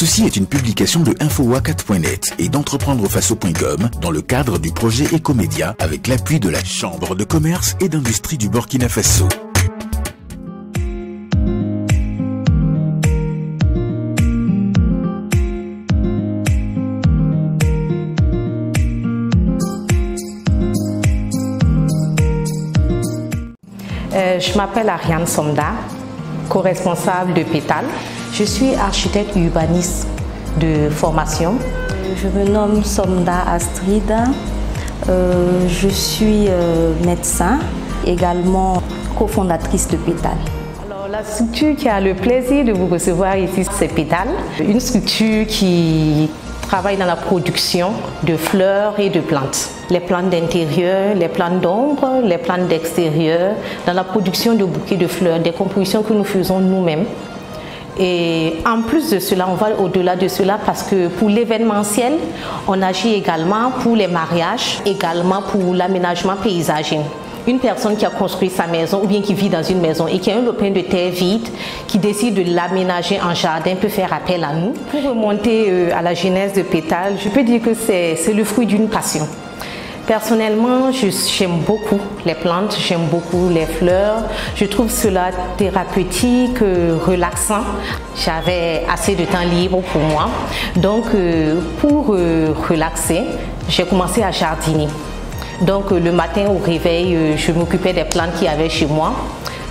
Ceci est une publication de infowacat.net et d'entreprendrefaso.com dans le cadre du projet Ecomédia avec l'appui de la Chambre de commerce et d'industrie du Burkina Faso. Je m'appelle Ariane Somda, co-responsable de Pétale. Je suis architecte urbaniste de formation. Je me nomme Somda Astrid. Je suis médecin, également cofondatrice de Pétale. Alors, la structure qui a le plaisir de vous recevoir ici, c'est Pétale. Une structure qui travaille dans la production de fleurs et de plantes. Les plantes d'intérieur, les plantes d'ombre, les plantes d'extérieur, dans la production de bouquets de fleurs, des compositions que nous faisons nous-mêmes. Et en plus de cela, on va au-delà de cela parce que pour l'événementiel, on agit également pour les mariages, également pour l'aménagement paysager. Une personne qui a construit sa maison ou bien qui vit dans une maison et qui a un lopin de terre vide, qui décide de l'aménager en jardin, peut faire appel à nous. Pour remonter à la genèse de Pétale, je peux dire que c'est le fruit d'une passion. Personnellement, j'aime beaucoup les plantes, j'aime beaucoup les fleurs. Je trouve cela thérapeutique, relaxant. J'avais assez de temps libre pour moi. Donc, pour relaxer, j'ai commencé à jardiner. Donc le matin au réveil, je m'occupais des plantes qu'il y avait chez moi.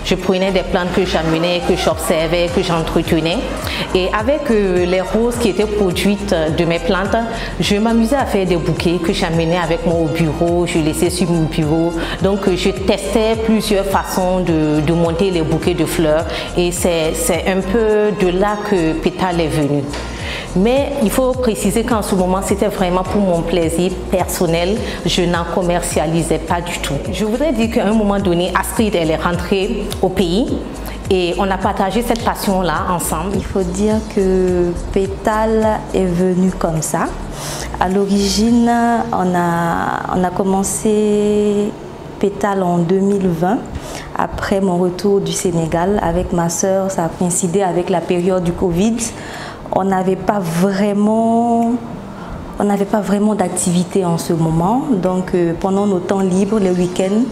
Je prenais des plantes que j'amenais, que j'observais, que j'entretenais. Et avec les roses qui étaient produites de mes plantes, je m'amusais à faire des bouquets que j'amenais avec moi au bureau. Je laissais sur mon bureau. Donc je testais plusieurs façons de monter les bouquets de fleurs. Et c'est un peu de là que Pétale est venu. Mais il faut préciser qu'en ce moment, c'était vraiment pour mon plaisir personnel. Je n'en commercialisais pas du tout. Je voudrais dire qu'à un moment donné, Astrid, elle est rentrée au pays et on a partagé cette passion-là ensemble. Il faut dire que Pétale est venu comme ça. À l'origine, on a commencé Pétale en 2020. Après mon retour du Sénégal avec ma sœur, ça a coïncidé avec la période du Covid. On n'avait pas vraiment d'activité en ce moment. Donc pendant nos temps libres, les week-ends,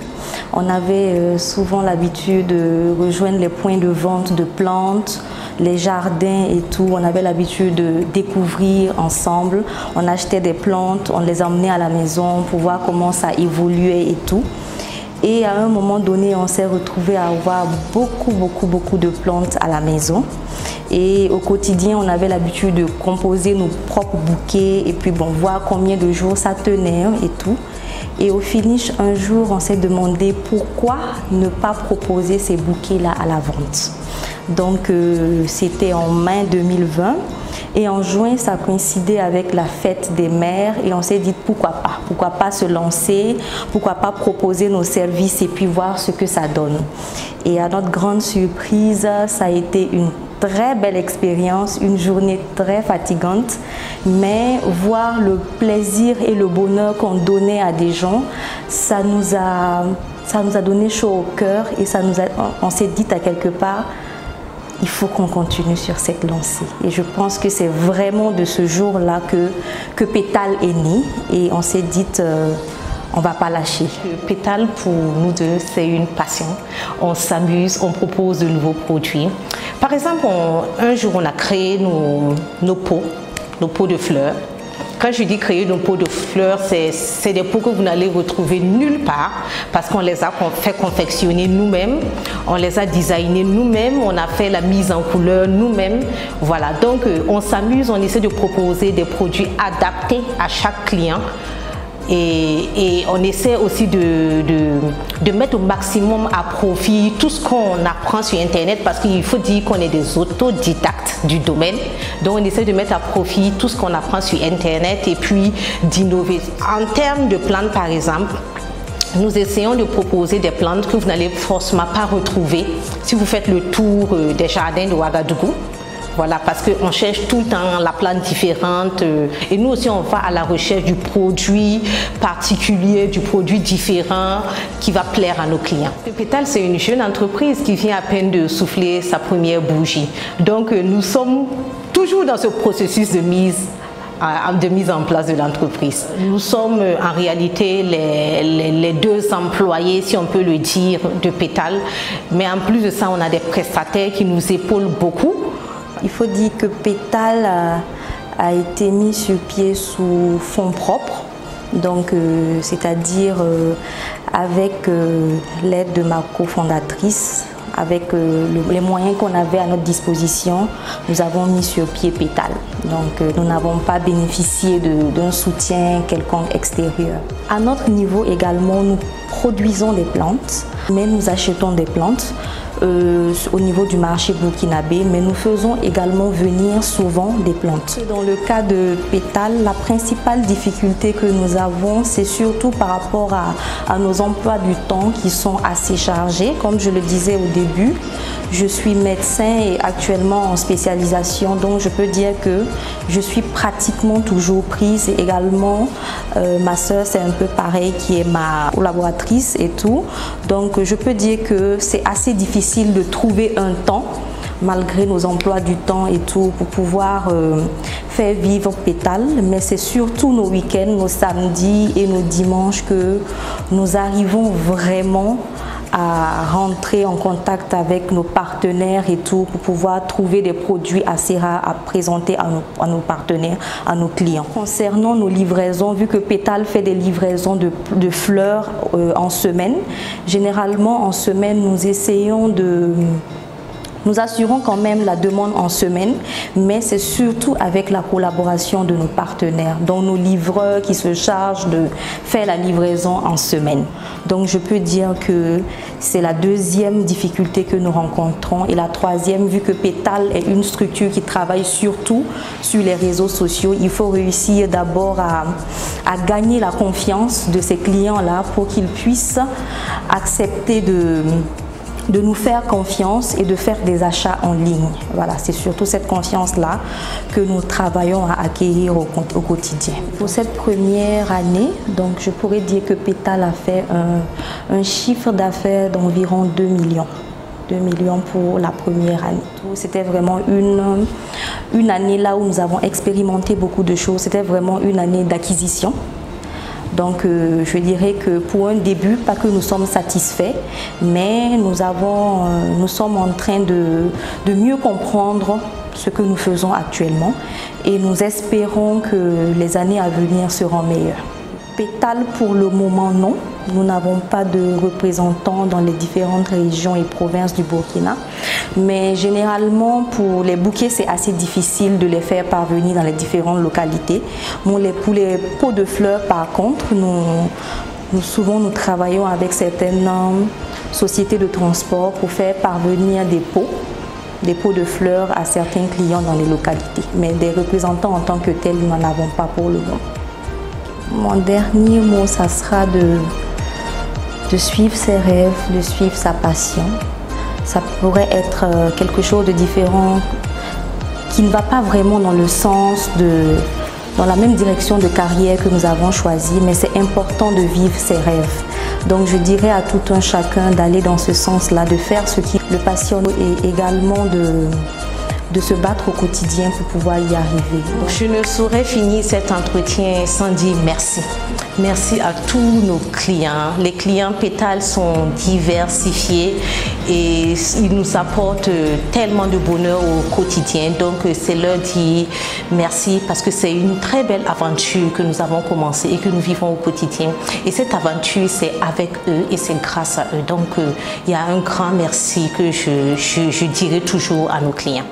on avait souvent l'habitude de rejoindre les points de vente de plantes, les jardins et tout. On avait l'habitude de découvrir ensemble. On achetait des plantes, on les emmenait à la maison pour voir comment ça évoluait et tout. Et à un moment donné, on s'est retrouvé à avoir beaucoup de plantes à la maison. Et au quotidien, on avait l'habitude de composer nos propres bouquets et puis bon, voir combien de jours ça tenait et tout. Et au finish, un jour, on s'est demandé pourquoi ne pas proposer ces bouquets-là à la vente. Donc, c'était en mai 2020. Et en juin, ça coïncidait avec la fête des mères et on s'est dit pourquoi pas se lancer, pourquoi pas proposer nos services et puis voir ce que ça donne. Et à notre grande surprise, ça a été une très belle expérience, une journée très fatigante, mais voir le plaisir et le bonheur qu'on donnait à des gens, ça nous a donné chaud au cœur et on s'est dit à quelque part, il faut qu'on continue sur cette lancée. Et je pense que c'est vraiment de ce jour-là que Pétale est né et on s'est dit, on ne va pas lâcher. Pétale, pour nous deux, c'est une passion. On s'amuse, on propose de nouveaux produits. Par exemple, un jour, on a créé nos pots de fleurs. Quand je dis créer nos pots de fleurs, c'est des pots que vous n'allez retrouver nulle part parce qu'on les a fait confectionner nous-mêmes, on les a designés nous-mêmes, on a fait la mise en couleur nous-mêmes. Voilà, donc on s'amuse, on essaie de proposer des produits adaptés à chaque client. Et on essaie aussi de mettre au maximum à profit tout ce qu'on apprend sur Internet parce qu'il faut dire qu'on est des autodidactes du domaine. Donc on essaie de mettre à profit tout ce qu'on apprend sur Internet et puis d'innover. En termes de plantes par exemple, nous essayons de proposer des plantes que vous n'allez forcément pas retrouver si vous faites le tour des jardins de Ouagadougou. Voilà, parce qu'on cherche tout le temps la plante différente et nous aussi on va à la recherche du produit particulier, du produit différent qui va plaire à nos clients. Pétale, c'est une jeune entreprise qui vient à peine de souffler sa première bougie. Donc nous sommes toujours dans ce processus de mise en place de l'entreprise. Nous sommes en réalité les deux employés, si on peut le dire, de Pétale, mais en plus de ça, on a des prestataires qui nous épaulent beaucoup. Il faut dire que Pétale a été mis sur pied sous fonds propres, donc c'est-à-dire avec l'aide de ma cofondatrice. Avec les moyens qu'on avait à notre disposition, nous avons mis sur pied Pétale. Donc nous n'avons pas bénéficié d'un soutien quelconque extérieur. À notre niveau également, nous produisons des plantes, mais nous achetons des plantes au niveau du marché burkinabé, mais nous faisons également venir souvent des plantes. Dans le cas de Pétale, la principale difficulté que nous avons, c'est surtout par rapport à nos emplois du temps qui sont assez chargés. Comme je le disais au début, je suis médecin et actuellement en spécialisation, donc je peux dire que je suis pratiquement toujours prise. Et également, ma soeur, c'est un peu pareil, qui est ma collaboratrice et tout. Donc je peux dire que c'est assez difficile de trouver un temps, malgré nos emplois du temps et tout, pour pouvoir faire vivre Pétale. Mais c'est surtout nos week-ends, nos samedis et nos dimanches que nous arrivons vraiment à rentrer en contact avec nos partenaires et tout, pour pouvoir trouver des produits assez rares à présenter à nos partenaires, à nos clients. Concernant nos livraisons, vu que Pétale fait des livraisons de fleurs en semaine, généralement en semaine nous essayons de... Nous assurons quand même la demande en semaine, mais c'est surtout avec la collaboration de nos partenaires, dont nos livreurs qui se chargent de faire la livraison en semaine. Donc je peux dire que c'est la deuxième difficulté que nous rencontrons. Et la troisième, vu que Pétale est une structure qui travaille surtout sur les réseaux sociaux, il faut réussir d'abord à gagner la confiance de ces clients-là pour qu'ils puissent accepter de nous faire confiance et de faire des achats en ligne. Voilà, c'est surtout cette confiance-là que nous travaillons à acquérir au quotidien. Pour cette première année, donc je pourrais dire que Pétale a fait un chiffre d'affaires d'environ 2 millions. 2 millions pour la première année. C'était vraiment une année là où nous avons expérimenté beaucoup de choses. C'était vraiment une année d'acquisition. Donc je dirais que pour un début, pas que nous sommes satisfaits, mais nous sommes en train de mieux comprendre ce que nous faisons actuellement et nous espérons que les années à venir seront meilleures. Pétale, pour le moment, non. Nous n'avons pas de représentants dans les différentes régions et provinces du Burkina. Mais généralement, pour les bouquets, c'est assez difficile de les faire parvenir dans les différentes localités. Pour les pots de fleurs, par contre, souvent nous travaillons avec certaines sociétés de transport pour faire parvenir des pots de fleurs à certains clients dans les localités. Mais des représentants en tant que tels, nous n'en avons pas pour le moment. Mon dernier mot, ça sera de suivre ses rêves, de suivre sa passion. Ça pourrait être quelque chose de différent qui ne va pas vraiment dans le sens dans la même direction de carrière que nous avons choisi, mais c'est important de vivre ses rêves. Donc je dirais à tout un chacun d'aller dans ce sens-là, de faire ce qui le passionne et également de se battre au quotidien pour pouvoir y arriver. Je ne saurais finir cet entretien sans dire merci. Merci à tous nos clients. Les clients Pétale sont diversifiés et ils nous apportent tellement de bonheur au quotidien. Donc c'est leur dire merci parce que c'est une très belle aventure que nous avons commencée et que nous vivons au quotidien. Et cette aventure, c'est avec eux et c'est grâce à eux. Donc il y a un grand merci que je dirai toujours à nos clients.